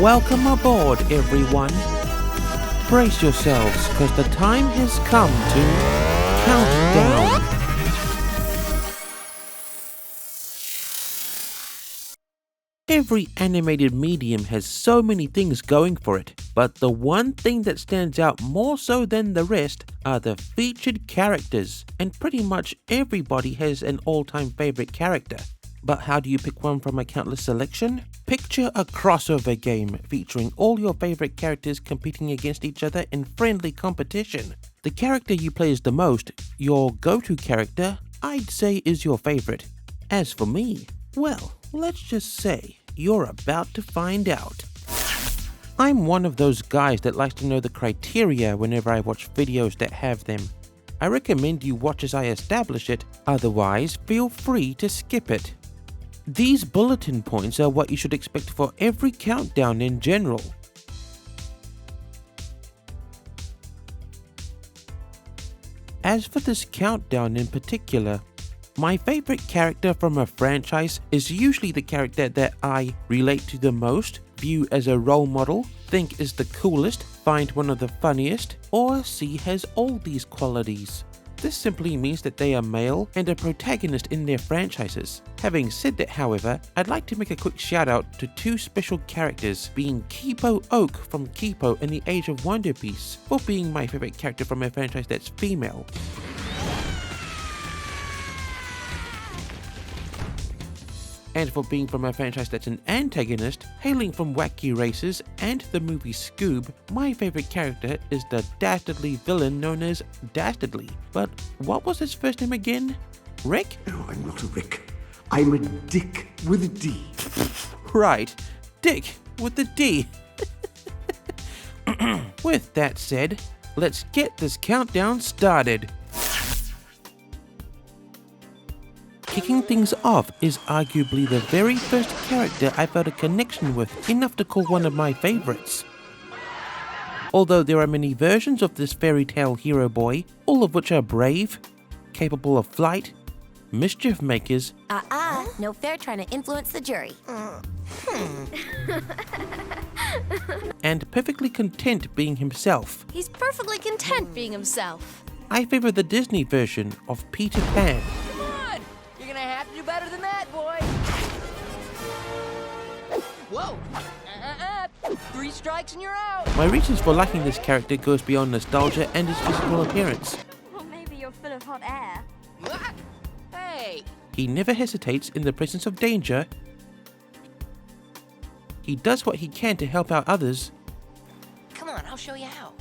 Welcome aboard, everyone. Brace yourselves, cause the time has come to count down. Every animated medium has so many things going for it, but the one thing that stands out more so than the rest are the featured characters, and pretty much everybody has an all-time favorite character. But how do you pick one from a countless selection? Picture a crossover game featuring all your favorite characters competing against each other in friendly competition. The character you play as the most, your go-to character, I'd say is your favorite. As for me, well, let's just say you're about to find out. I'm one of those guys that likes to know the criteria whenever I watch videos that have them. I recommend you watch as I establish it, otherwise feel free to skip it. These bulletin points are what you should expect for every countdown in general. As for this countdown in particular, my favorite character from a franchise is usually the character that I relate to the most, view as a role model, think is the coolest, find one of the funniest, or see has all these qualities. This simply means that they are male and a protagonist in their franchises. Having said that, however, I'd like to make a quick shout out to two special characters, being Kipo Oak from Kipo and the Age of Wonder Piece, for being my favorite character from a franchise that's female. And for being from a franchise that's an antagonist, hailing from Wacky Races and the movie Scoob, my favorite character is the dastardly villain known as Dastardly. But what was his first name again? Rick? No, I'm not a Rick. I'm a Dick with a D. Right, Dick with the D. With that said, let's get this countdown started. Kicking things off is arguably the very first character I felt a connection with, enough to call one of my favorites. Although there are many versions of this fairy tale hero boy, all of which are brave, capable of flight, mischief makers, no fair trying to influence the jury. and perfectly content being himself. He's perfectly content being himself. I favor the Disney version of Peter Pan. You're gonna have to do better than that, boy. Whoa! 3 strikes and you're out. My reasons for liking this character goes beyond nostalgia and his physical appearance. Well, maybe you're full of hot air. What? Hey! He never hesitates in the presence of danger. He does what he can to help out others. Come on, I'll show you how.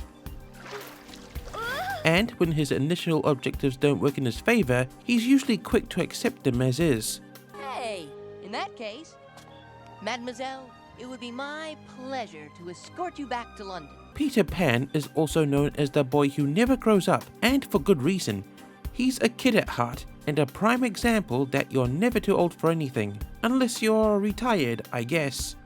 And when his initial objectives don't work in his favor, he's usually quick to accept them as is. Hey! In that case, Mademoiselle, it would be my pleasure to escort you back to London. Peter Pan is also known as the boy who never grows up, and for good reason. He's a kid at heart, and a prime example that you're never too old for anything. Unless you're retired, I guess.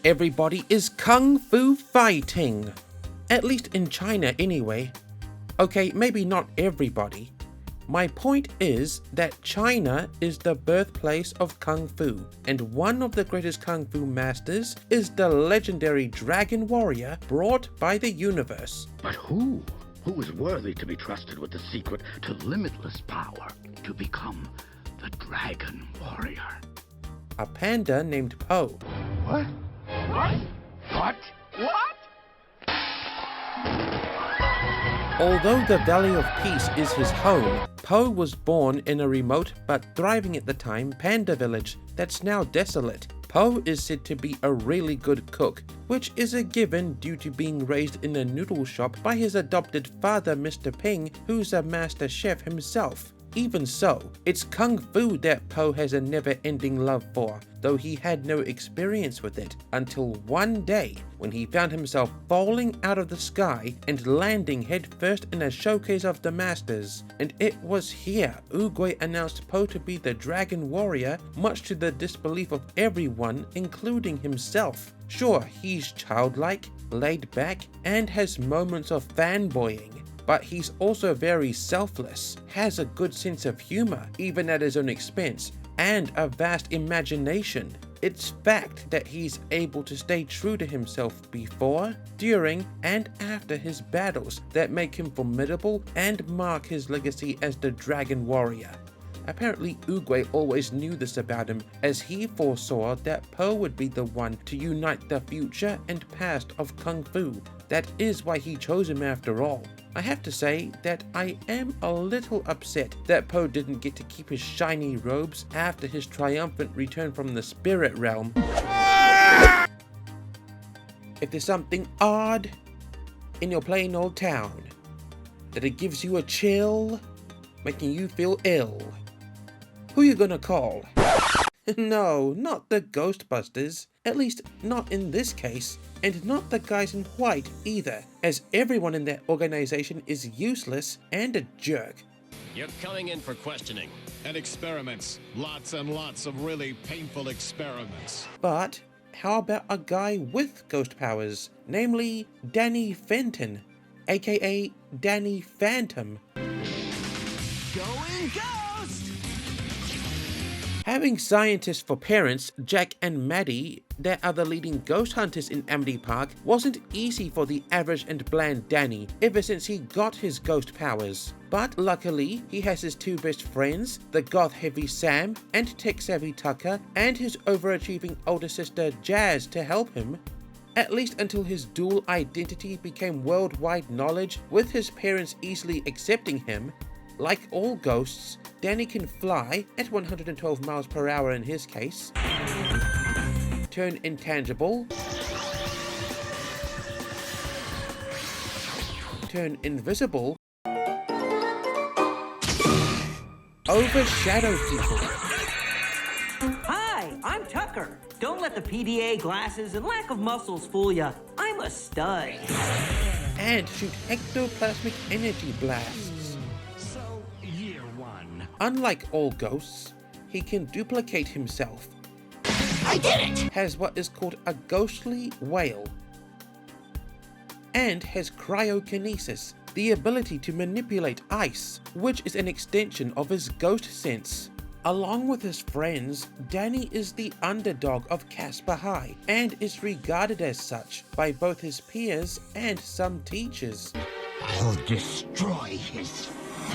Everybody is kung fu fighting. At least in China anyway. Okay, maybe not everybody. My point is that China is the birthplace of kung fu, and one of the greatest kung fu masters is the legendary dragon warrior brought by the universe. But who? Who is worthy to be trusted with the secret to limitless power, to become the Dragon Warrior? A panda named Po. What? What? What? What? Although the Valley of Peace is his home, Po was born in a remote but thriving at the time panda village that's now desolate. Po is said to be a really good cook, which is a given due to being raised in a noodle shop by his adopted father Mr. Ping, who's a master chef himself. Even so, it's kung fu that Po has a never-ending love for, though he had no experience with it until one day when he found himself falling out of the sky and landing headfirst in a showcase of the masters. And it was here Oogway announced Po to be the Dragon Warrior, much to the disbelief of everyone, including himself. Sure, he's childlike, laid back, and has moments of fanboying, but he's also very selfless, has a good sense of humor, even at his own expense, and a vast imagination. It's fact that he's able to stay true to himself before, during, and after his battles that make him formidable and mark his legacy as the Dragon Warrior. Apparently Oogway always knew this about him, as he foresaw that Po would be the one to unite the future and past of Kung Fu. That is why he chose him after all. I have to say that I am a little upset that Po didn't get to keep his shiny robes after his triumphant return from the spirit realm. If there's something odd in your plain old town, that it gives you a chill, making you feel ill, who you gonna call? No, not the Ghostbusters. At least not in this case. And not the guys in white either, as everyone in that organization is useless and a jerk. You're coming in for questioning. And experiments. Lots and lots of really painful experiments. But how about a guy with ghost powers, namely Danny Fenton, aka Danny Phantom. Going Ghost! Having scientists for parents, Jack and Maddie, that are the leading ghost hunters in Amity Park, wasn't easy for the average and bland Danny ever since he got his ghost powers. But luckily, he has his two best friends, the goth-heavy Sam and tech-savvy Tucker, and his overachieving older sister Jazz to help him. At least until his dual identity became worldwide knowledge, with his parents easily accepting him. Like all ghosts, Danny can fly at 112 miles per hour in his case, turn intangible, turn invisible, overshadow people. Hi, I'm Tucker. Don't let the PDA glasses and lack of muscles fool ya. I'm a stud. And shoot ectoplasmic energy blasts. Unlike all ghosts, he can duplicate himself. I did it! Has what is called a ghostly wail. And has cryokinesis, the ability to manipulate ice, which is an extension of his ghost sense. Along with his friends, Danny is the underdog of Casper High and is regarded as such by both his peers and some teachers. I'll destroy his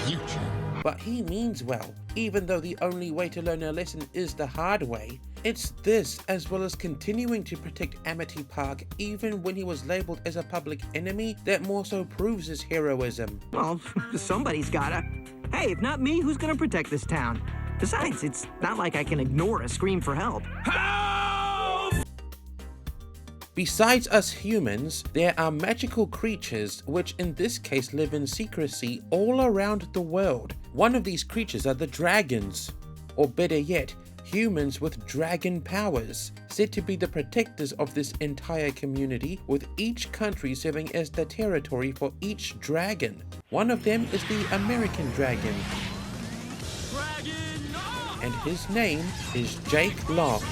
future. But he means well, even though the only way to learn a lesson is the hard way. It's this, as well as continuing to protect Amity Park even when he was labeled as a public enemy, that more so proves his heroism. Well, somebody's gotta. Hey, if not me, who's gonna protect this town? Besides, it's not like I can ignore a scream for help. Besides us humans, there are magical creatures which in this case live in secrecy all around the world. One of these creatures are the dragons, or better yet, humans with dragon powers, said to be the protectors of this entire community, with each country serving as the territory for each dragon. One of them is the American dragon, and his name is Jake Long.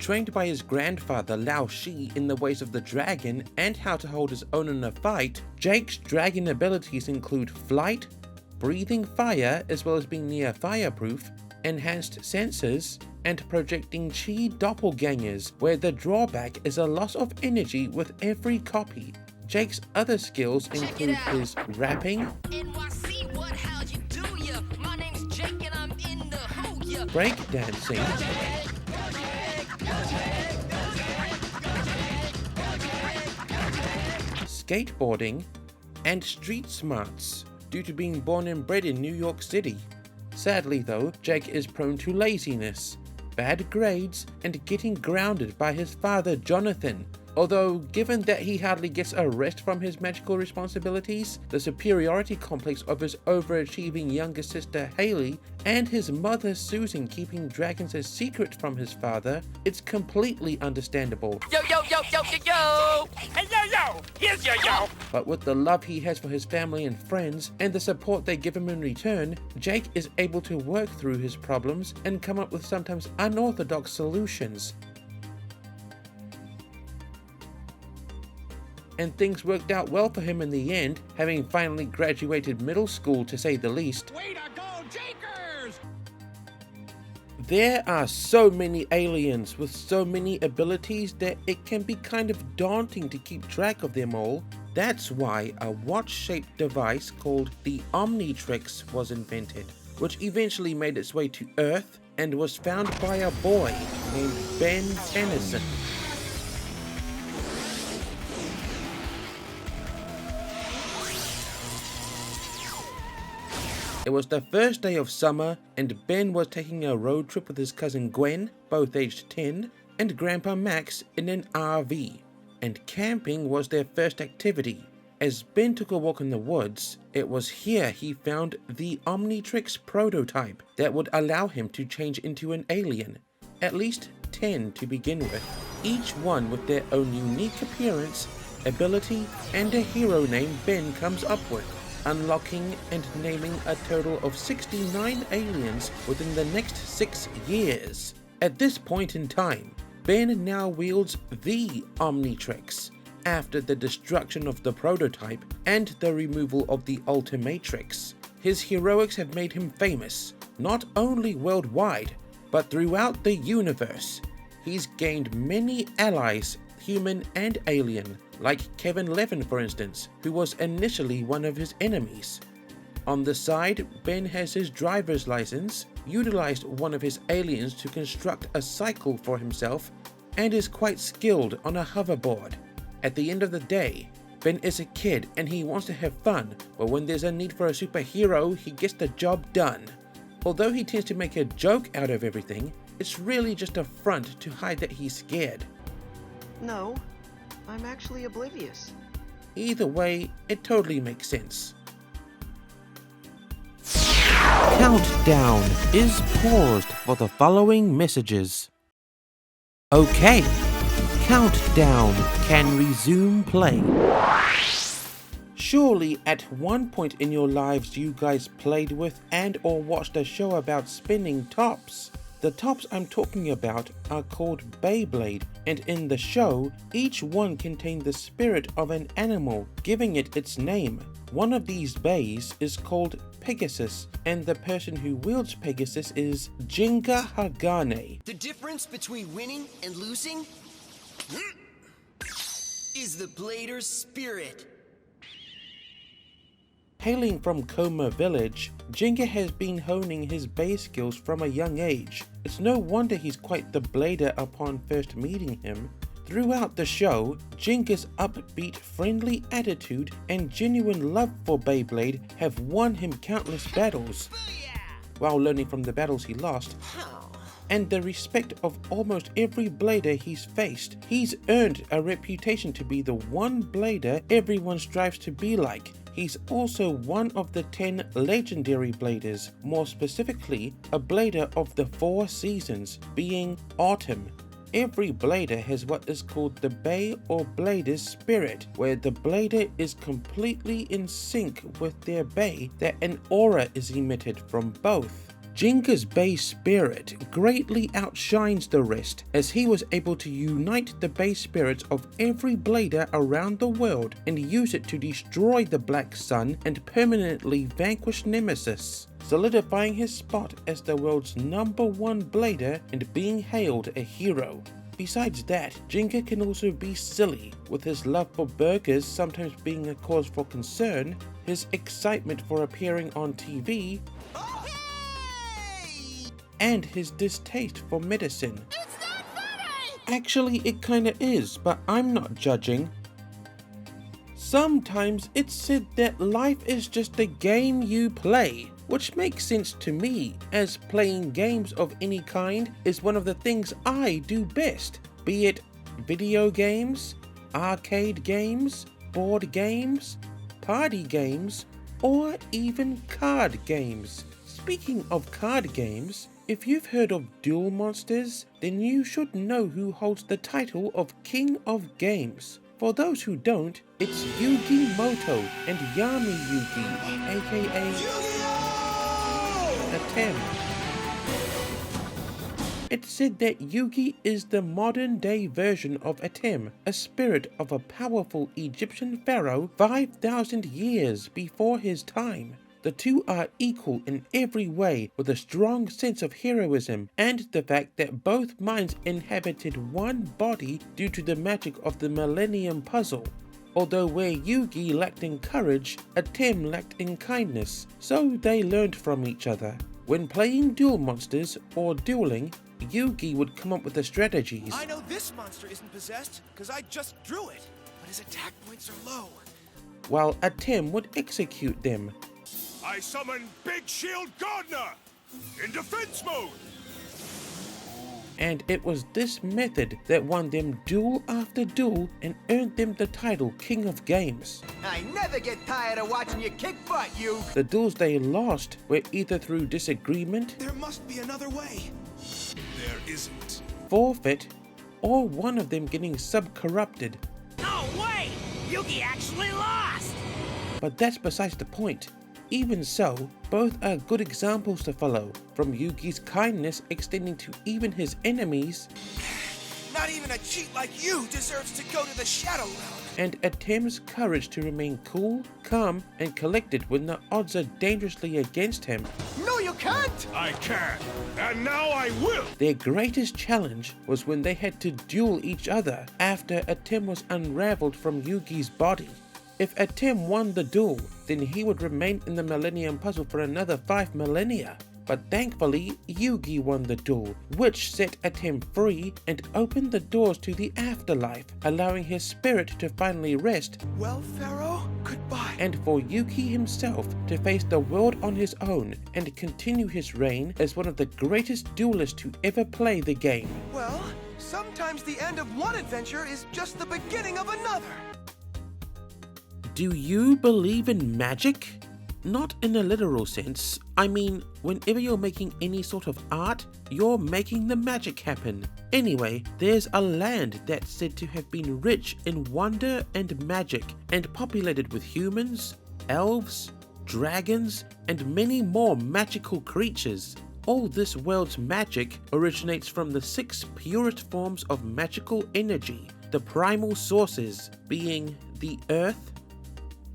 Trained by his grandfather Lao Shi in the ways of the dragon and how to hold his own in a fight, Jake's dragon abilities include flight, breathing fire as well as being near fireproof, enhanced senses, and projecting chi doppelgangers, where the drawback is a loss of energy with every copy. Jake's other skills include his rapping, breakdancing, skateboarding, and street smarts, due to being born and bred in New York City. Sadly though, Jake is prone to laziness, bad grades, and getting grounded by his father Jonathan. Although, given that he hardly gets a rest from his magical responsibilities, the superiority complex of his overachieving younger sister Haley, and his mother Susan keeping dragons a secret from his father, it's completely understandable. Yo, yo, yo, yo, yo, yo! Hey, yo, yo! Here's your yo! But with the love he has for his family and friends, and the support they give him in return, Jake is able to work through his problems and come up with sometimes unorthodox solutions. and things worked out well for him in the end, having finally graduated middle school to say the least. Way to go, Jakers! There are so many aliens with so many abilities that it can be kind of daunting to keep track of them all. That's why a watch-shaped device called the Omnitrix was invented, which eventually made its way to Earth and was found by a boy named Ben Tennyson. It was the first day of summer, and Ben was taking a road trip with his cousin Gwen, both aged 10, and Grandpa Max in an RV. And camping was their first activity. As Ben took a walk in the woods, it was here he found the Omnitrix prototype that would allow him to change into an alien. At least 10 to begin with, each one with their own unique appearance, ability, and a hero name Ben comes up with, unlocking and naming a total of 69 aliens within the next 6 years. At this point in time, Ben now wields the Omnitrix, after the destruction of the prototype and the removal of the Ultimatrix. His heroics have made him famous, not only worldwide, but throughout the universe. He's gained many allies, human and alien, like Kevin Levin for instance, who was initially one of his enemies. On the side, Ben has his driver's license, utilized one of his aliens to construct a cycle for himself, and is quite skilled on a hoverboard. At the end of the day, Ben is a kid and he wants to have fun, but when there's a need for a superhero, he gets the job done. Although he tends to make a joke out of everything, it's really just a front to hide that he's scared. No, I'm actually oblivious. Either way, it totally makes sense. Countdown is paused for the following messages. Okay, Countdown can resume play. Surely at one point in your lives you guys played with and or watched a show about spinning tops. The tops I'm talking about are called Beyblade, and in the show, each one contained the spirit of an animal, giving it its name. One of these bays is called Pegasus, and the person who wields Pegasus is Jinga Hagane. The difference between winning and losing is the blader's spirit. Hailing from Coma Village, Jinga has been honing his bay skills from a young age. It's no wonder he's quite the blader upon first meeting him. Throughout the show, Jinga's upbeat, friendly attitude and genuine love for Beyblade have won him countless battles, while learning from the battles he lost, and the respect of almost every blader he's faced. He's earned a reputation to be the one blader everyone strives to be like. He's also one of the 10 legendary bladers, more specifically, a blader of the 4 seasons, being Autumn. Every blader has what is called the Bay or Blader's spirit, where the blader is completely in sync with their bay, that an aura is emitted from both. Jinga's Bay spirit greatly outshines the rest, as he was able to unite the Bay spirits of every blader around the world and use it to destroy the Black Sun and permanently vanquish Nemesis, solidifying his spot as the world's #1 blader and being hailed a hero. Besides that, Jinga can also be silly, with his love for burgers sometimes being a cause for concern, his excitement for appearing on TV, and his distaste for medicine. It's not funny! Actually, it kinda is, but I'm not judging. Sometimes it's said that life is just a game you play, which makes sense to me, as playing games of any kind is one of the things I do best, be it video games, arcade games, board games, party games, or even card games. Speaking of card games, if you've heard of Duel Monsters, then you should know who holds the title of King of Games. For those who don't, it's Yugi Moto and Yami Yugi, aka Atem. It's said that Yugi is the modern-day version of Atem, a spirit of a powerful Egyptian pharaoh 5,000 years before his time. The two are equal in every way, with a strong sense of heroism and the fact that both minds inhabited one body due to the magic of the Millennium Puzzle. Although where Yugi lacked in courage, Atem lacked in kindness, so they learned from each other. When playing duel monsters or dueling, Yugi would come up with the strategies. I know this monster isn't possessed, because I just drew it, but his attack points are low. While Atem would execute them. I summon Big Shield Gardener in defense mode. And it was this method that won them duel after duel and earned them the title King of Games. I never get tired of watching you kick butt, you. The duels they lost were either through disagreement, There must be another way. There isn't. forfeit, or one of them getting sub-corrupted. No way! Yugi actually lost! But that's besides the point. Even so, both are good examples to follow, from Yugi's kindness extending to even his enemies, Not even a cheat like you deserves to go to the Shadow Realm. and Atem's courage to remain cool, calm, and collected when the odds are dangerously against him. No, you can't! I can, and now I will. Their greatest challenge was when they had to duel each other after Atem was unraveled from Yugi's body. If Atem won the duel, then he would remain in the Millennium Puzzle for another 5 millennia. But thankfully, Yugi won the duel, which set Atem free and opened the doors to the afterlife, allowing his spirit to finally rest, Well, Pharaoh, goodbye. and for Yugi himself to face the world on his own and continue his reign as one of the greatest duelists to ever play the game. Well, sometimes the end of one adventure is just the beginning of another. Do you believe in magic? Not in a literal sense. I mean, whenever you're making any sort of art, you're making the magic happen. Anyway, there's a land that's said to have been rich in wonder and magic, and populated with humans, elves, dragons, and many more magical creatures. All this world's magic originates from the 6 purest forms of magical energy, the primal sources being the earth,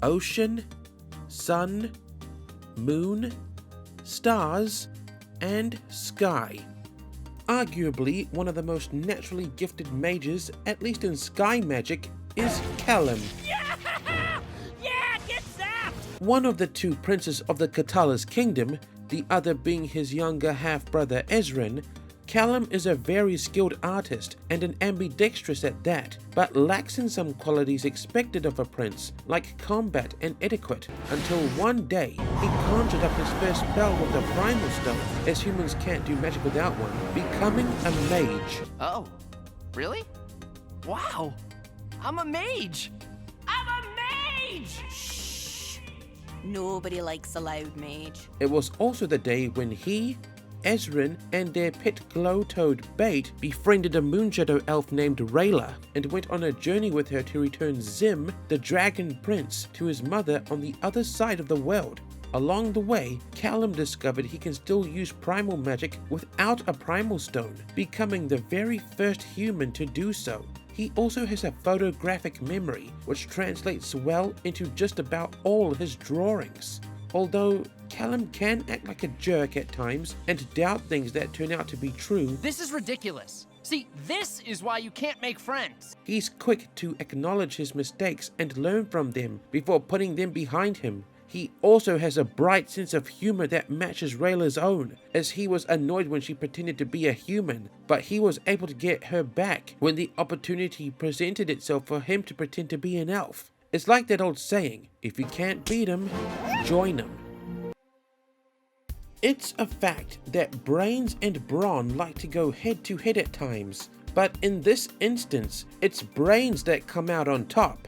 ocean, sun, moon, stars, and sky. Arguably, one of the most naturally gifted mages, at least in sky magic, is Callum. Yeah, get zapped! One of the 2 princes of the Katala's kingdom, the other being his younger half-brother Ezrin, Callum is a very skilled artist and an ambidextrous at that, but lacks in some qualities expected of a prince, like combat and etiquette, until one day he conjured up his first spell with the Primal Stone, as humans can't do magic without one, becoming a mage. Oh, really? Wow, I'm a mage. I'm a mage! Nobody likes a loud mage. It was also the day when he, Ezrin, and their pet glow-toad Bait befriended a Moonshadow elf named Rayla and went on a journey with her to return Zim, the Dragon Prince, to his mother on the other side of the world. Along the way, Callum discovered he can still use primal magic without a primal stone, becoming the very first human to do so. He also has a photographic memory, which translates well into just about all his drawings. Although Callum can act like a jerk at times and doubt things that turn out to be true, This is ridiculous. See, this is why you can't make friends. he's quick to acknowledge his mistakes and learn from them before putting them behind him. He also has a bright sense of humor that matches Rayla's own, as he was annoyed when she pretended to be a human, but he was able to get her back when the opportunity presented itself for him to pretend to be an elf. It's like that old saying, if you can't beat 'em, join 'em. It's a fact that Brains and Brawn like to go head to head at times, but in this instance, it's Brains that come out on top.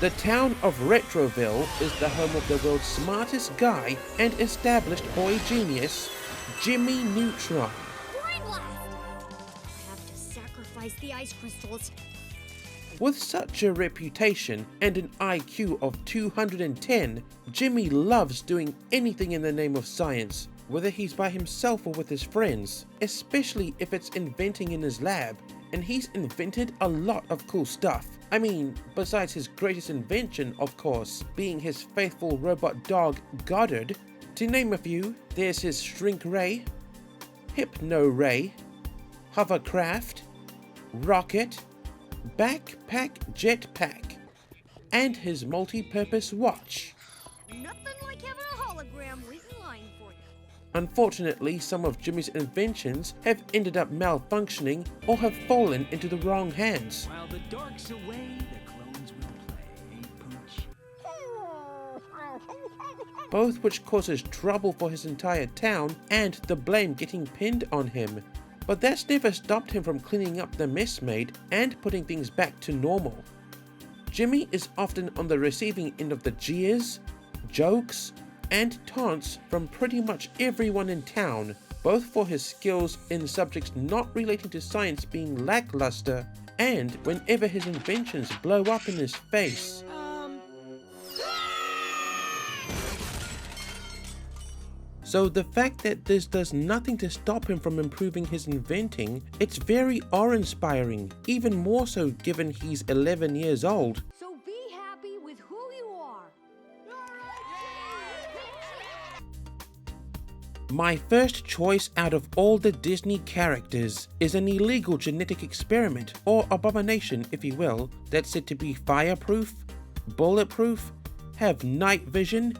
The town of Retroville is the home of the world's smartest guy and established boy genius, Jimmy Neutron. Brain blast! I have to sacrifice the ice crystals. With such a reputation and an IQ of 210, Jimmy loves doing anything in the name of science, whether he's by himself or with his friends, especially if it's inventing in his lab, and he's invented a lot of cool stuff. I mean, besides his greatest invention, of course, being his faithful robot dog Goddard. To name a few, there's his Shrink Ray, Hypno Ray, Hovercraft, Rocket, Backpack Jetpack, and his multi-purpose watch. Nothing like having a hologram waiting in line for you. Unfortunately, some of Jimmy's inventions have ended up malfunctioning or have fallen into the wrong hands. While the dark's away, the clones will play, Porche? Both which causes trouble for his entire town and the blame getting pinned on him. But that's never stopped him from cleaning up the mess made and putting things back to normal. Jimmy is often on the receiving end of the jeers, jokes, and taunts from pretty much everyone in town, both for his skills in subjects not relating to science being lackluster, and whenever his inventions blow up in his face. So the fact that this does nothing to stop him from improving his inventing, it's very awe-inspiring, even more so given he's 11 years old. So be happy with who you are. My first choice out of all the Disney characters is an illegal genetic experiment, or abomination if you will, that's said to be fireproof, bulletproof, have night vision,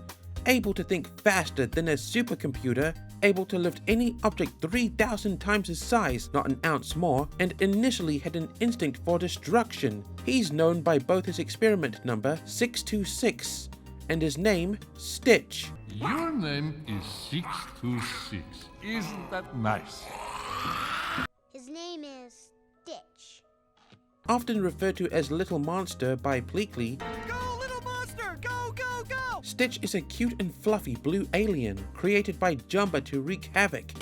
able to think faster than a supercomputer, able to lift any object 3,000 times his size, not an ounce more, and initially had an instinct for destruction. He's known by both his experiment number 626 and his name Stitch. Your name is 626. Isn't that nice? His name is Stitch. Often referred to as Little Monster by Pleakley, Go, little monster! Go, go, go! Stitch is a cute and fluffy blue alien created by Jumba to wreak havoc.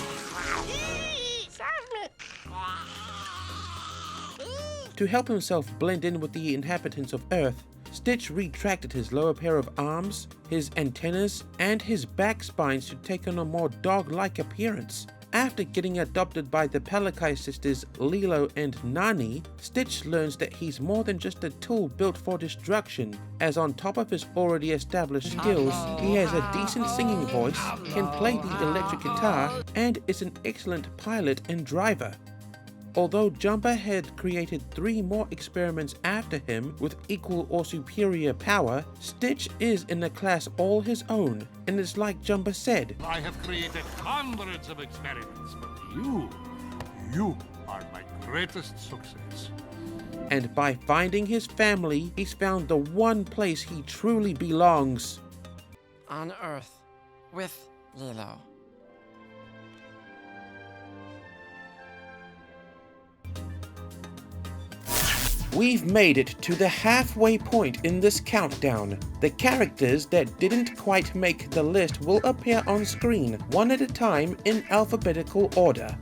To help himself blend in with the inhabitants of Earth, Stitch retracted his lower pair of arms, his antennas, and his back spines to take on a more dog-like appearance. After getting adopted by the Palakai sisters Lilo and Nani, Stitch learns that he's more than just a tool built for destruction, as on top of his already established skills, he has a decent singing voice, can play the electric guitar, and is an excellent pilot and driver. Although Jumba had created 3 more experiments after him with equal or superior power, Stitch is in a class all his own, and it's like Jumba said, I have created hundreds of experiments, but you are my greatest success. And by finding his family, he's found the one place he truly belongs. On Earth, with Lilo. We've made it to the halfway point in this countdown. The characters that didn't quite make the list will appear on screen, one at a time in alphabetical order.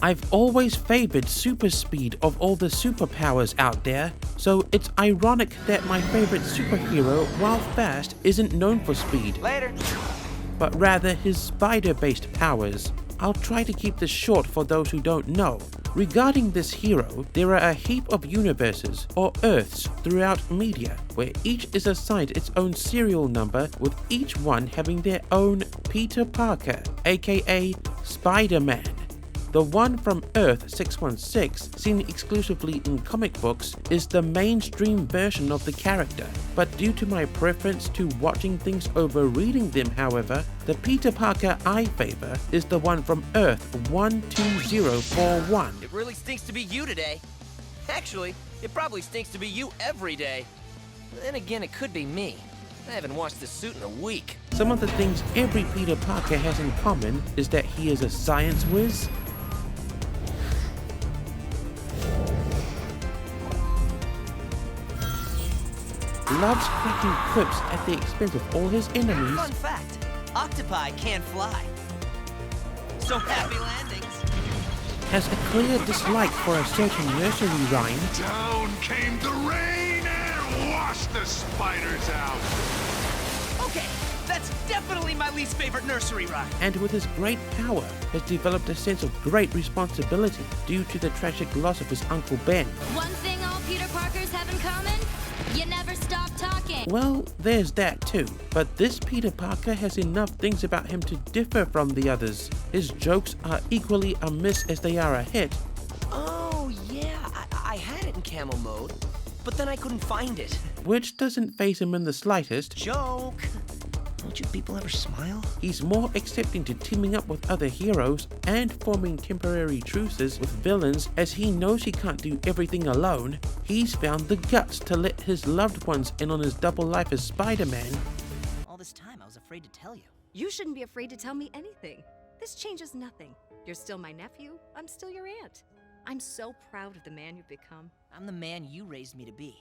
I've always favored super speed of all the superpowers out there, so it's ironic that my favorite superhero, while fast, isn't known for speed. Later. But rather his spider-based powers. I'll try to keep this short for those who don't know. Regarding this hero, there are a heap of universes, or Earths, throughout media, where each is assigned its own serial number, with each one having their own Peter Parker, aka Spider-Man. The one from Earth 616, seen exclusively in comic books, is the mainstream version of the character, but due to my preference to watching things over reading them, however, the Peter Parker I favor is the one from Earth 12041. It really stinks to be you today. Actually, it probably stinks to be you every day. Then again, it could be me. I haven't washed this suit in a week. Some of the things every Peter Parker has in common is that he is a science whiz, loves cracking quips at the expense of all his enemies. Fun fact, octopi can't fly. So happy landings. Has a clear dislike for a certain nursery rhyme. Down came the rain and washed the spiders out. Okay, that's definitely my least favorite nursery rhyme. And with his great power, has developed a sense of great responsibility due to the tragic loss of his Uncle Ben. One thing all Peter Parkers have in common? You never stop talking. Well, there's that too. But this Peter Parker has enough things about him to differ from the others. His jokes are equally a miss as they are a hit. Oh, yeah, I had it in camo mode, but then I couldn't find it. Which doesn't faze him in the slightest. Joke! Don't you people ever smile? He's more accepting to teaming up with other heroes and forming temporary truces with villains as he knows he can't do everything alone. He's found the guts to let his loved ones in on his double life as Spider-Man. All this time I was afraid to tell you. You shouldn't be afraid to tell me anything. This changes nothing. You're still my nephew. I'm still your aunt. I'm so proud of the man you've become. I'm the man you raised me to be.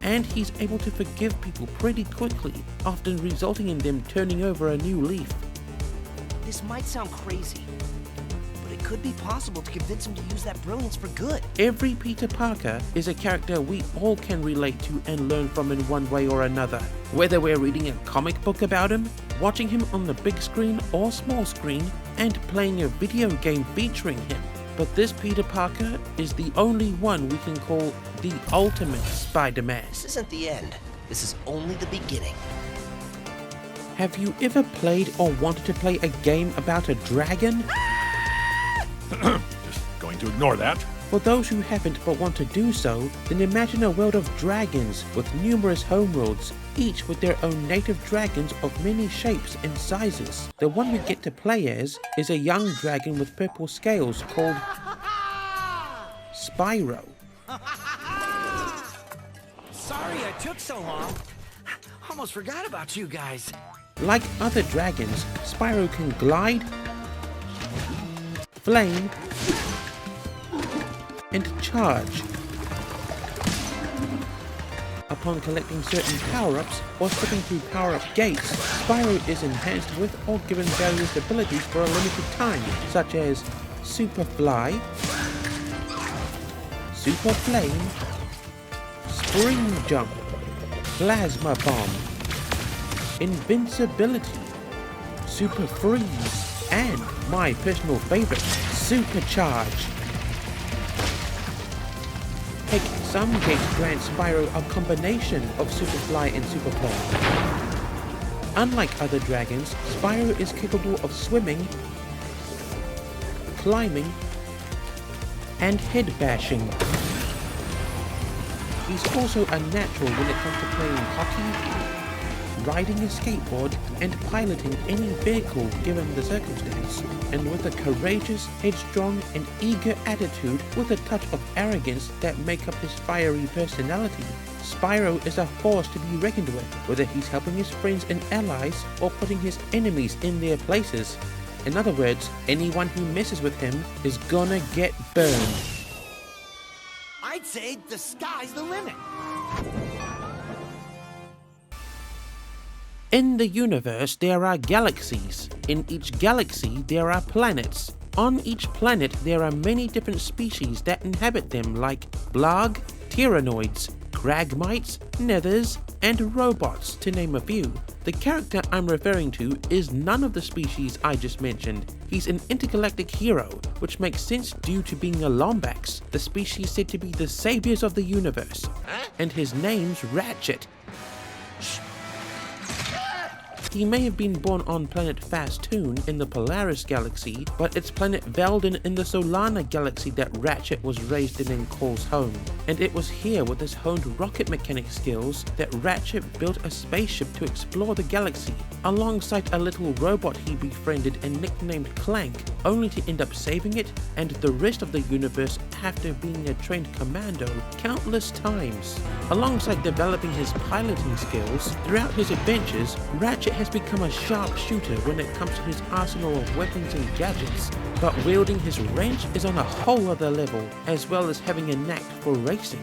And he's able to forgive people pretty quickly, often resulting in them turning over a new leaf. This might sound crazy, but it could be possible to convince him to use that brilliance for good. Every Peter Parker is a character we all can relate to and learn from in one way or another. Whether we're reading a comic book about him, watching him on the big screen or small screen, and playing a video game featuring him. But this Peter Parker is the only one we can call the ultimate Spider-Man. This isn't the end. This is only the beginning. Have you ever played or wanted to play a game about a dragon? Just going to ignore that. For those who haven't but want to do so, then imagine a world of dragons with numerous homeworlds, each with their own native dragons of many shapes and sizes. The one we get to play as is a young dragon with purple scales called Spyro. Sorry I took so long. Almost forgot about you guys. Like other dragons, Spyro can glide, flame, and charge. Upon collecting certain power-ups or stepping through power-up gates, Spyro is enhanced with or given various abilities for a limited time, such as Super Fly, Super Flame, Spring Jump, Plasma Bomb, Invincibility, Super Freeze, and my personal favorite, Super Charge. Heck, some gates grant Spyro a combination of Super Fly and Super Flame. Unlike other dragons, Spyro is capable of swimming, climbing, and head bashing. He's also a natural when it comes to playing hockey, riding a skateboard, and piloting any vehicle given the circumstance. And with a courageous, headstrong, and eager attitude with a touch of arrogance that make up his fiery personality, Spyro is a force to be reckoned with, whether he's helping his friends and allies or putting his enemies in their places. In other words, anyone who messes with him is gonna get burned. I'd say the sky's the limit. In the universe, there are galaxies. In each galaxy, there are planets. On each planet, there are many different species that inhabit them, like Blarg, Tyrannoids, Cragmites, Nethers, and robots, to name a few. The character I'm referring to is none of the species I just mentioned. He's an intergalactic hero, which makes sense due to being a Lombax, the species said to be the saviors of the universe. And his name's Ratchet. He may have been born on planet Fastoon in the Polaris galaxy, but it's planet Veldin in the Solana galaxy that Ratchet was raised in and calls home. And it was here with his honed rocket mechanic skills that Ratchet built a spaceship to explore the galaxy, alongside a little robot he befriended and nicknamed Clank, only to end up saving it and the rest of the universe after being a trained commando countless times. Alongside developing his piloting skills, throughout his adventures, Ratchet has become a sharpshooter when it comes to his arsenal of weapons and gadgets, but wielding his wrench is on a whole other level, as well as having a knack for racing.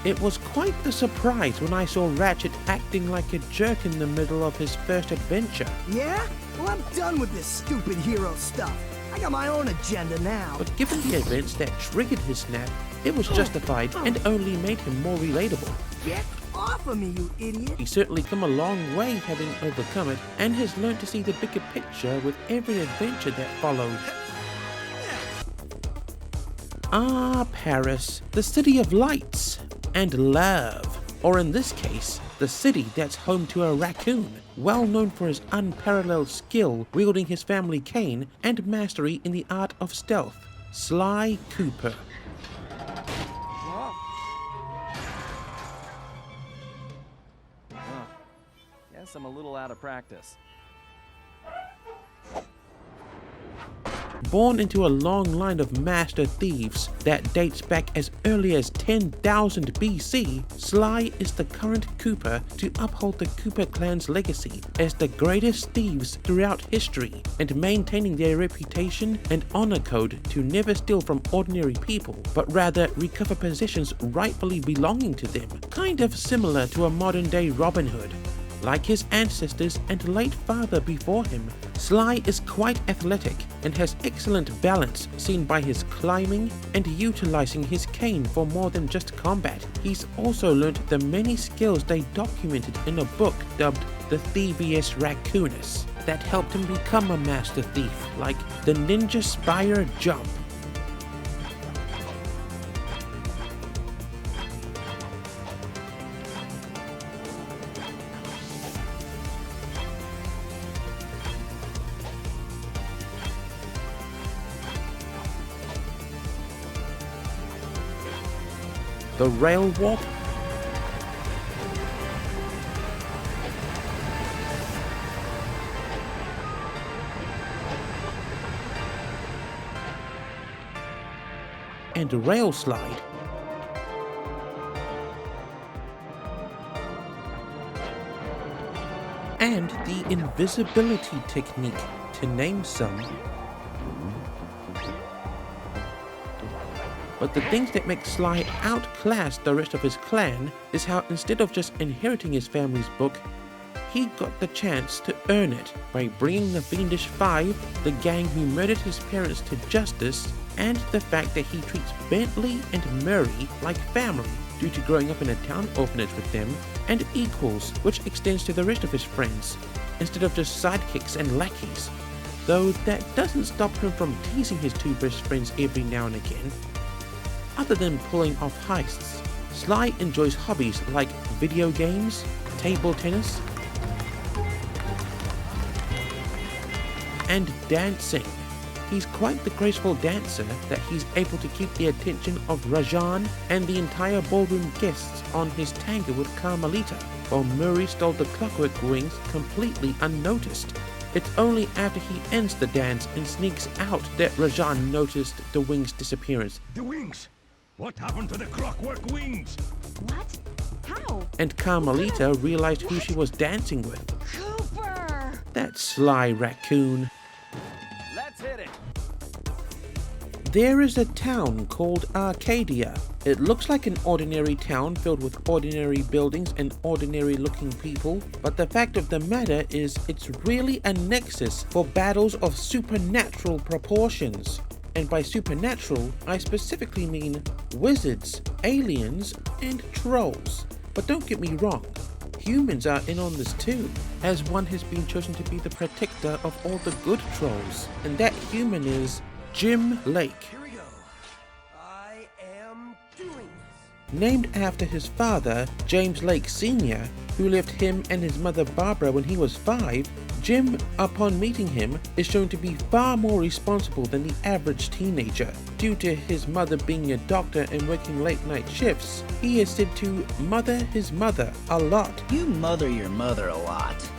It was quite the surprise when I saw Ratchet acting like a jerk in the middle of his first adventure. Yeah? Well, I'm done with this stupid hero stuff. I got my own agenda now. But given the events that triggered his snap, it was justified and only made him more relatable. Get off of me, you idiot! He's certainly come a long way having overcome it, and has learned to see the bigger picture with every adventure that followed. Ah, Paris, the city of lights and love, or in this case, the city that's home to a raccoon, well known for his unparalleled skill wielding his family cane and mastery in the art of stealth, Sly Cooper. Guess I'm a little out of practice. Born into a long line of master thieves that dates back as early as 10,000 BC, Sly is the current Cooper to uphold the Cooper clan's legacy as the greatest thieves throughout history, and maintaining their reputation and honor code to never steal from ordinary people, but rather recover possessions rightfully belonging to them, kind of similar to a modern-day Robin Hood. Like his ancestors and late father before him, Sly is quite athletic and has excellent balance seen by his climbing and utilizing his cane for more than just combat. He's also learnt the many skills they documented in a book dubbed the Thievius Raccoonus that helped him become a master thief, like the Ninja Spyro Jump. The rail walk, and rail slide. And the invisibility technique, to name some. But the things that make Sly outclass the rest of his clan is how instead of just inheriting his family's book, he got the chance to earn it by bringing the Fiendish Five, the gang who murdered his parents, to justice, and the fact that he treats Bentley and Murray like family due to growing up in a town orphanage with them, and equals, which extends to the rest of his friends, instead of just sidekicks and lackeys. Though that doesn't stop him from teasing his two best friends every now and again. Other than pulling off heists, Sly enjoys hobbies like video games, table tennis, and dancing. He's quite the graceful dancer that he's able to keep the attention of Rajan and the entire ballroom guests on his tango with Carmelita, while Murray stole the clockwork wings completely unnoticed. It's only after he ends the dance and sneaks out that Rajan noticed the wings' disappearance. The wings! What happened to the clockwork wings? What? How? And Carmelita realized who she was dancing with. Cooper! That sly raccoon. Let's hit it! There is a town called Arcadia. It looks like an ordinary town filled with ordinary buildings and ordinary looking people, but the fact of the matter is it's really a nexus for battles of supernatural proportions. And by supernatural, I specifically mean wizards, aliens, and trolls. But don't get me wrong, humans are in on this too, as one has been chosen to be the protector of all the good trolls, and that human is Jim Lake. Here we go. I am doing this. Named after his father, James Lake Sr., who left him and his mother Barbara when he was 5, Jim, upon meeting him, is shown to be far more responsible than the average teenager. Due to his mother being a doctor and working late-night shifts, he is said to mother his mother a lot. You mother your mother a lot.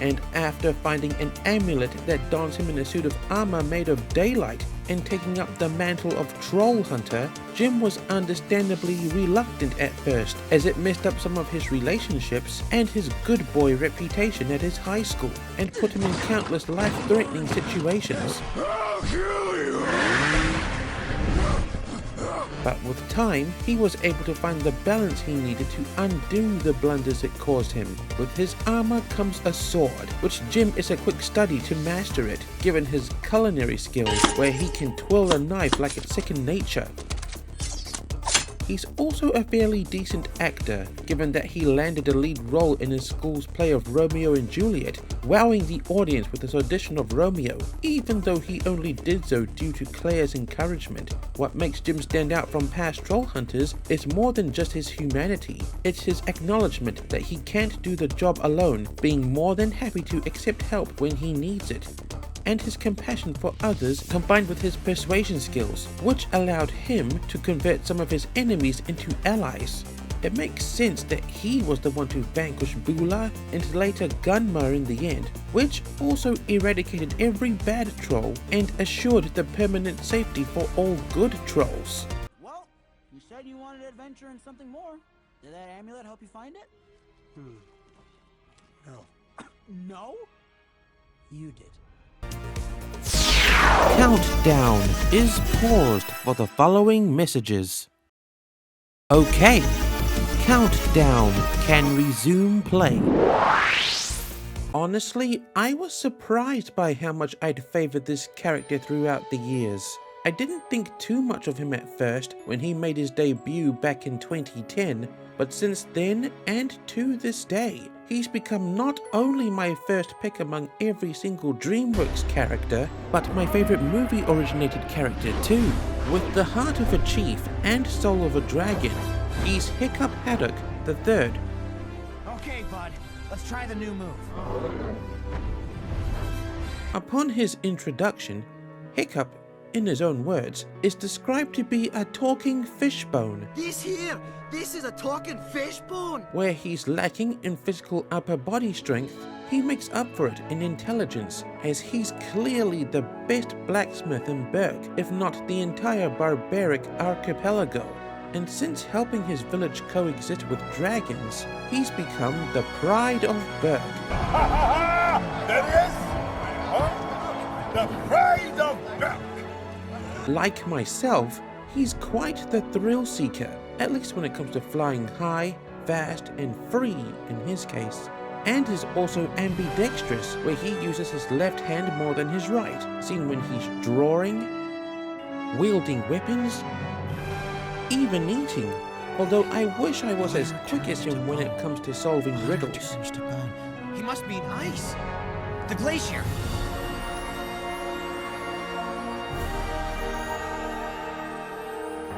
And after finding an amulet that dons him in a suit of armor made of daylight and taking up the mantle of troll hunter, Jim was understandably reluctant at first, as it messed up some of his relationships and his good boy reputation at his high school, and put him in countless life-threatening situations. I'll kill you! But with time, he was able to find the balance he needed to undo the blunders it caused him. With his armor comes a sword, which Jim is a quick study to master it, given his culinary skills, where he can twirl a knife like it's second nature. He's also a fairly decent actor, given that he landed a lead role in his school's play of Romeo and Juliet, wowing the audience with his audition of Romeo, even though he only did so due to Claire's encouragement. What makes Jim stand out from past troll hunters is more than just his humanity. It's his acknowledgement that he can't do the job alone, being more than happy to accept help when he needs it, and his compassion for others combined with his persuasion skills, which allowed him to convert some of his enemies into allies. It makes sense that he was the one to vanquish Bula and later Gunma in the end, which also eradicated every bad troll and assured the permanent safety for all good trolls. Well, you said you wanted adventure and something more. Did that amulet help you find it? No. No? You did. Countdown is paused for the following messages. Okay, Countdown can resume play. Honestly, I was surprised by how much I'd favored this character throughout the years. I didn't think too much of him at first when he made his debut back in 2010, but since then and to this day, he's become not only my first pick among every single DreamWorks character, but my favorite movie-originated character too. With the heart of a chief and soul of a dragon, he's Hiccup Haddock III. Okay, bud. Let's try the new move. Upon his introduction, Hiccup, in his own words, is described to be a talking fishbone. This is a talking fishbone. Where he's lacking in physical upper body strength, he makes up for it in intelligence, as he's clearly the best blacksmith in Berk, if not the entire barbaric archipelago. And since helping his village coexist with dragons, he's become the pride of Berk. There he is! The pride of Berk! Like myself, he's quite the thrill seeker, at least when it comes to flying high, fast, and free in his case. And is also ambidextrous, where he uses his left hand more than his right, seen when he's drawing, wielding weapons, even eating. Although I wish I was as quick as him when it comes to solving riddles. He must mean ice. The glacier.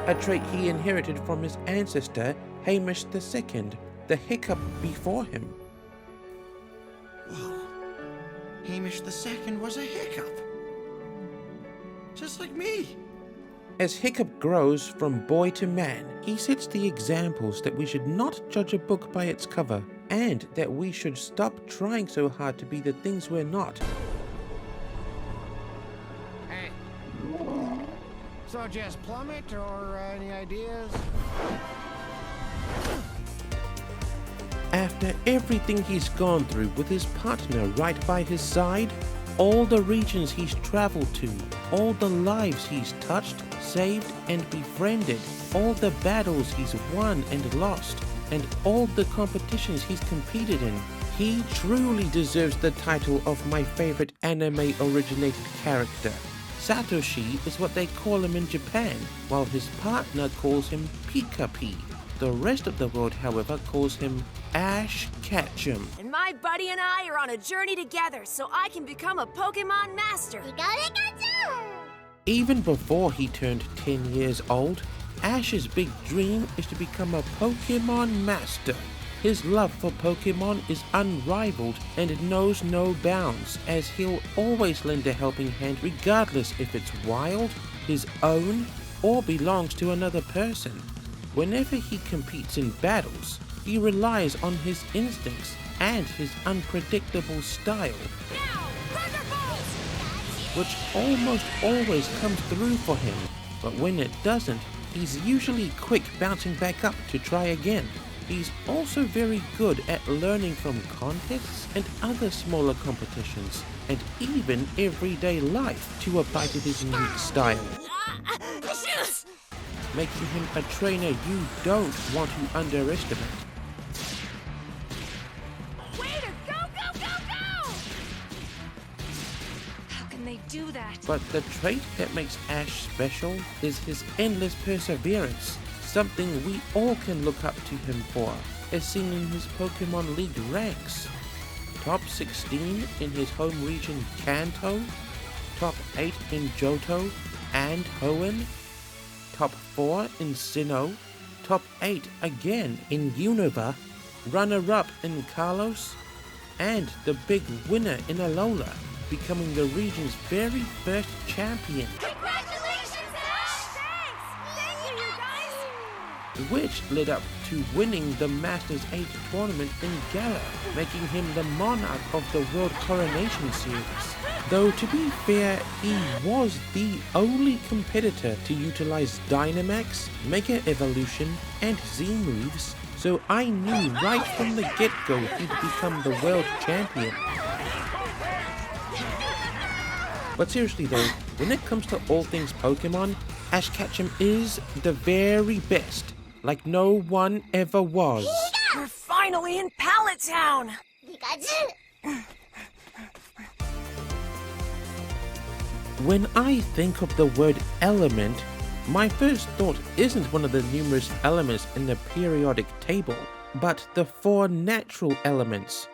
A trait he inherited from his ancestor, Hamish II, the Hiccup before him. Whoa. Hamish II was a hiccup. Just like me. As Hiccup grows from boy to man, he sets the examples that we should not judge a book by its cover, and that we should stop trying so hard to be the things we're not. Hey. So just plummet, or any ideas? After everything he's gone through with his partner right by his side, all the regions he's traveled to, all the lives he's touched, saved, and befriended, all the battles he's won and lost, and all the competitions he's competed in, he truly deserves the title of my favorite anime-originated character. Satoshi is what they call him in Japan, while his partner calls him Pika-Pee. The rest of the world, however, calls him Ash Ketchum. And my buddy and I are on a journey together, so I can become a Pokemon Master. Even before he turned 10 years old, Ash's big dream is to become a Pokemon Master. His love for Pokemon is unrivaled and knows no bounds, as he'll always lend a helping hand regardless if it's wild, his own, or belongs to another person. Whenever he competes in battles, he relies on his instincts and his unpredictable style, which almost always comes through for him, but when it doesn't, he's usually quick bouncing back up to try again. He's also very good at learning from contests and other smaller competitions, and even everyday life to abide to his unique style, making him a trainer you don't want to underestimate. They do that. But the trait that makes Ash special is his endless perseverance, something we all can look up to him for, as seen in his Pokemon League ranks. Top 16 in his home region Kanto, top 8 in Johto and Hoenn, top 4 in Sinnoh, top 8 again in Unova, runner-up in Kalos, and the big winner in Alola, becoming the region's very first champion. Congratulations, Ash! Thanks! Thank you, you guys! Which led up to winning the Masters 8 tournament in Galar, making him the monarch of the World Coronation Series. Though to be fair, he was the only competitor to utilize Dynamax, Mega Evolution, and Z moves, so I knew right from the get-go he'd become the world champion. But seriously though, when it comes to all things Pokemon, Ash Ketchum is the very best, like no one ever was. We're finally in Pallet Town! When I think of the word element, my first thought isn't one of the numerous elements in the periodic table, but the 4 natural elements: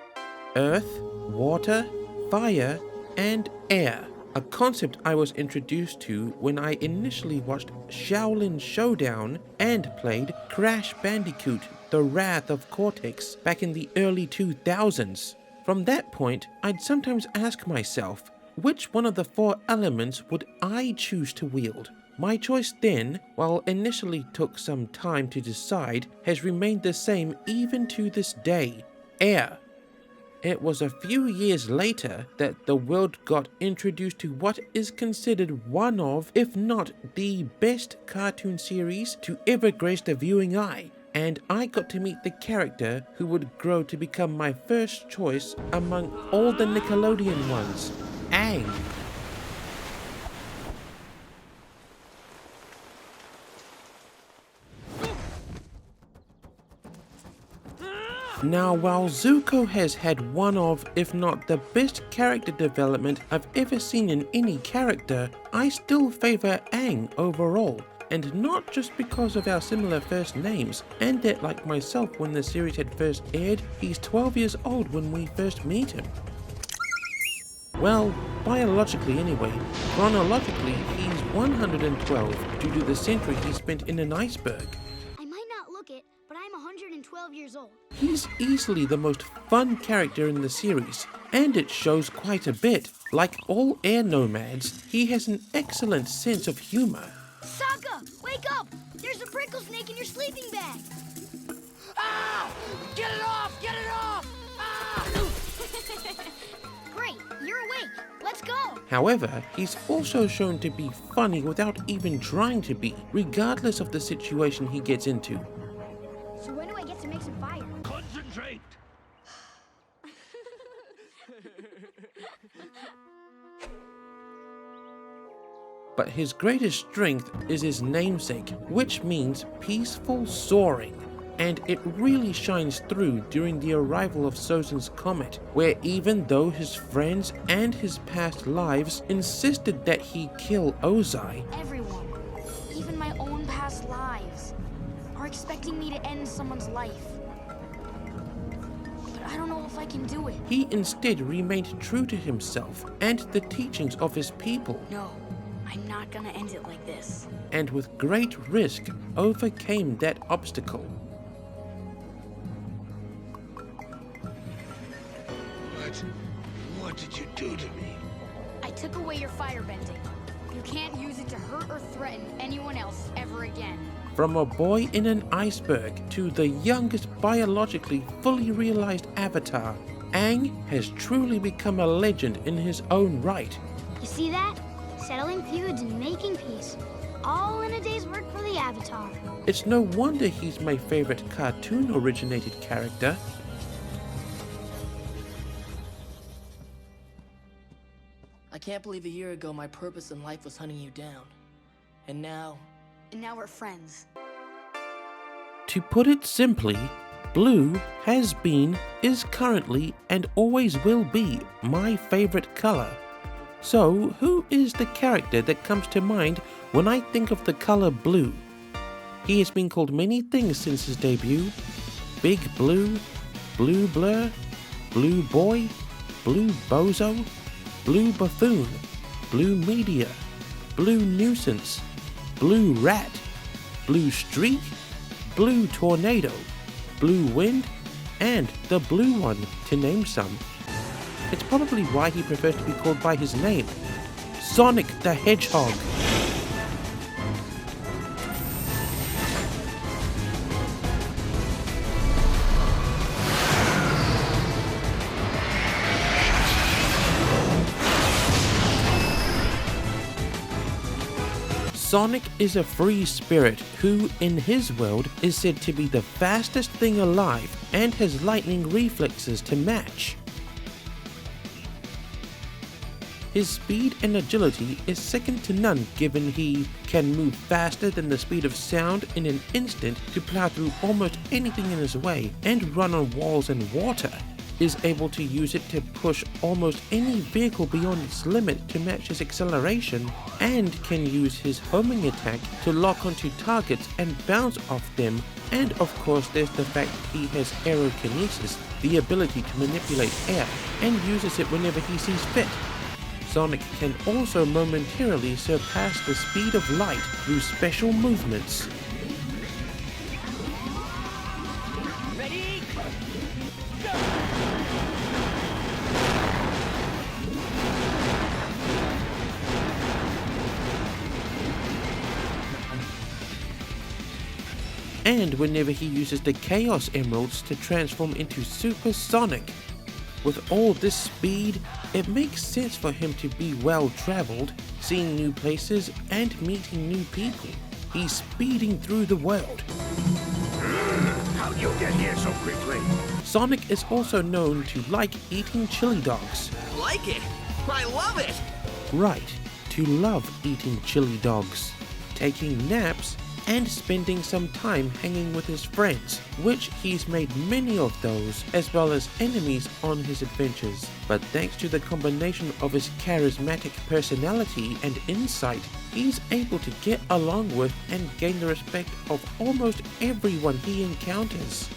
earth, water, fire, and air. A concept I was introduced to when I initially watched Shaolin Showdown and played Crash Bandicoot: The Wrath of Cortex back in the early 2000s. From that point, I'd sometimes ask myself, which one of the 4 elements would I choose to wield? My choice then, while initially took some time to decide, has remained the same even to this day: air. It was a few years later that the world got introduced to what is considered one of, if not the best cartoon series to ever grace the viewing eye, and I got to meet the character who would grow to become my first choice among all the Nickelodeon ones, Aang. Now, while Zuko has had one of, if not the best character development I've ever seen in any character, I still favor Aang overall, and not just because of our similar first names, and that like myself when the series had first aired, he's 12 years old when we first meet him. Well, biologically anyway. Chronologically, he's 112 due to the century he spent in an iceberg. I might not look it, but I'm 112 years old. He's easily the most fun character in the series, and it shows quite a bit. Like all air nomads, he has an excellent sense of humor. Sokka, wake up! There's a prickle snake in your sleeping bag! Ah! Get it off! Get it off! Ah! Great, you're awake. Let's go! However, he's also shown to be funny without even trying to be, regardless of the situation he gets into. So when do I get to make some fire? Concentrate! But his greatest strength is his namesake, which means peaceful soaring. And it really shines through during the arrival of Sozin's comet, where even though his friends and his past lives insisted that he kill Ozai, Everyone, even my own past lives, are expecting me to end someone's life. But I don't know if I can do it. he instead remained true to himself and the teachings of his people. No, I'm not gonna end it like this. and with great risk overcame that obstacle. What did you do to me? I took away your firebending. You can't use it to hurt or threaten anyone else ever again. From a boy in an iceberg to the youngest biologically fully realized Avatar, Aang has truly become a legend in his own right. You see that? Settling feuds and making peace. All in a day's work for the Avatar. It's no wonder he's my favorite cartoon-originated character. I can't believe a year ago my purpose in life was hunting you down. And now we're friends. To put it simply, blue has been, is currently, and always will be my favorite color. So, who is the character that comes to mind when I think of the color blue? He has been called many things since his debut. Big Blue, Blue Blur, Blue Boy, Blue Bozo, Blue Buffoon, Blue Meteor, Blue Nuisance, Blue Rat, Blue Streak, Blue Tornado, Blue Wind, and the Blue One, to name some. It's probably why he prefers to be called by his name, Sonic the Hedgehog. Sonic is a free spirit who, in his world, is said to be the fastest thing alive and has lightning reflexes to match. His speed and agility is second to none, given he can move faster than the speed of sound in an instant to plow through almost anything in his way and run on walls and water, is able to use it to push almost any vehicle beyond its limit to match his acceleration, and can use his homing attack to lock onto targets and bounce off them. And of course there's the fact he has aerokinesis, the ability to manipulate air, and uses it whenever he sees fit. Sonic can also momentarily surpass the speed of light through special movements. Ready? Go! And whenever he uses the Chaos Emeralds to transform into Super Sonic. With all this speed, it makes sense for him to be well traveled, seeing new places and meeting new people. He's speeding through the world. How'd you get here so quickly? Sonic is also known to like eating chili dogs. Like it? I love it! Right, to love eating chili dogs, taking naps, and spending some time hanging with his friends, which he's made many of those, as well as enemies on his adventures. But thanks to the combination of his charismatic personality and insight, he's able to get along with and gain the respect of almost everyone he encounters.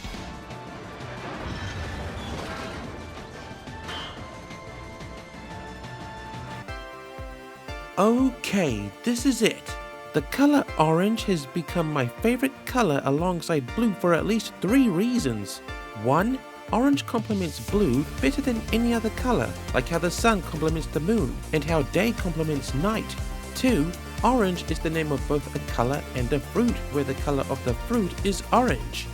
Okay, this is it. The color orange has become my favorite color alongside blue for at least 3 reasons. 1. Orange complements blue better than any other color, like how the sun complements the moon, and how day complements night. 2. Orange is the name of both a color and a fruit, where the color of the fruit is orange.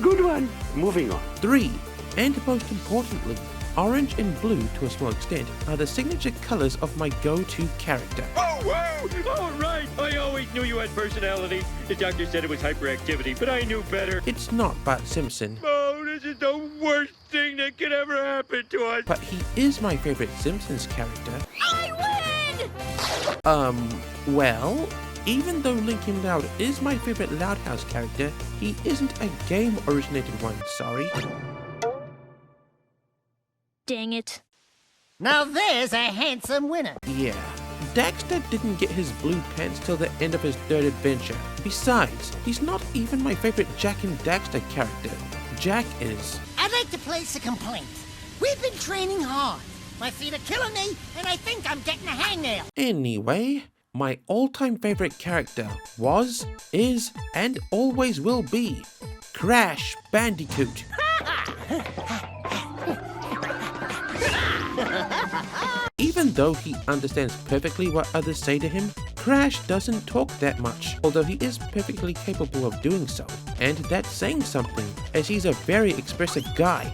Good one. Moving on. 3. And most importantly, orange and blue, to a small extent, are the signature colors of my go-to character. Oh, wow! All right! I always knew you had personality. The doctor said it was hyperactivity, but I knew better. It's not Bart Simpson. Oh, this is the worst thing that could ever happen to us. But he is my favorite Simpsons character. I win! Well, even though Lincoln Loud is my favorite Loud House character, he isn't a game-originated one, sorry. Dang it. Now there's a handsome winner. Yeah. Daxter didn't get his blue pants till the end of his 3rd adventure. Besides, he's not even my favorite Jack and Daxter character. Jack is. I'd like to place a complaint. We've been training hard. My feet are killing me, and I think I'm getting a hangnail. Anyway, my all-time favorite character was, is, and always will be Crash Bandicoot. Even though he understands perfectly what others say to him, Crash doesn't talk that much, although he is perfectly capable of doing so. And that's saying something, as he's a very expressive guy.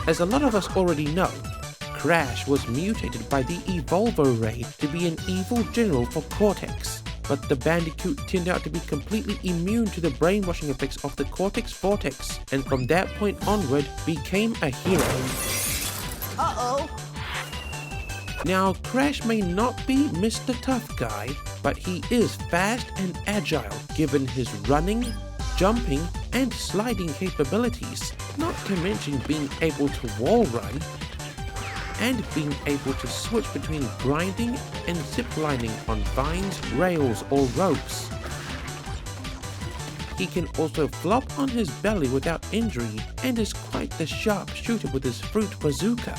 As a lot of us already know, Crash was mutated by the Evolvo Ray to be an evil general for Cortex. But the Bandicoot turned out to be completely immune to the brainwashing effects of the Cortex Vortex, and from that point onward became a hero. Uh-oh. Now, Crash may not be Mr. Tough Guy, but he is fast and agile given his running, jumping, and sliding capabilities, not to mention being able to wall run, and being able to switch between grinding and ziplining on vines, rails, or ropes. He can also flop on his belly without injury and is quite the sharp shooter with his fruit bazooka.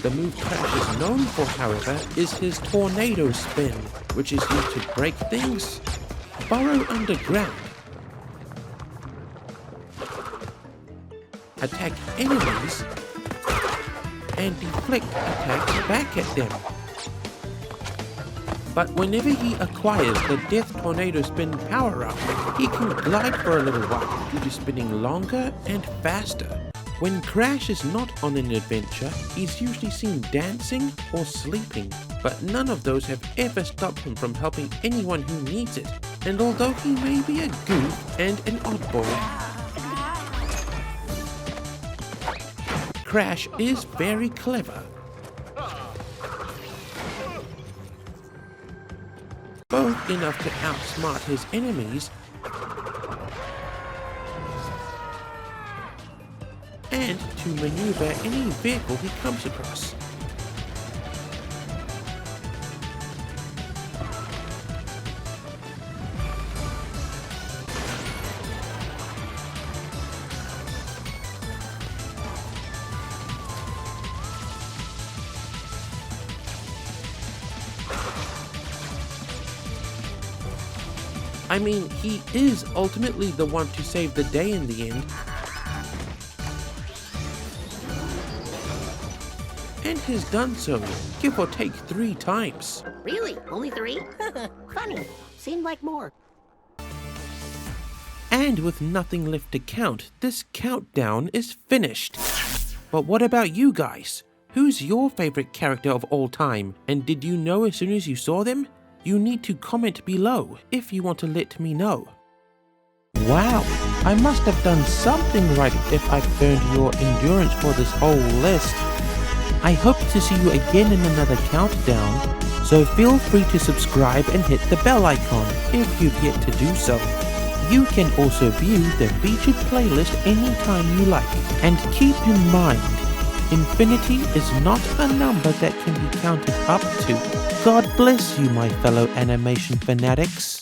The move Crash is known for, however, is his tornado spin, which is used to break things, burrow underground, attack enemies, and deflect attacks back at them. But whenever he acquires the Death Tornado Spin power-up, he can glide for a little while due to spinning longer and faster. When Crash is not on an adventure, he's usually seen dancing or sleeping, but none of those have ever stopped him from helping anyone who needs it. And although he may be a goof and an oddball, Crash is very clever. Both enough to outsmart his enemies and to maneuver any vehicle he comes across. I mean, he is ultimately the one to save the day in the end. And has done so, give or take 3 times. Really? Only 3? Funny. Seemed like more. And with nothing left to count, this countdown is finished. But what about you guys? Who's your favorite character of all time? And did you know as soon as you saw them? You need to comment below if you want to let me know. Wow, I must have done something right if I've earned your endurance for this whole list. I hope to see you again in another countdown, so feel free to subscribe and hit the bell icon if you've yet to do so. You can also view the featured playlist anytime you like, and keep in mind, infinity is not a number that can be counted up to. God bless you, my fellow animation fanatics.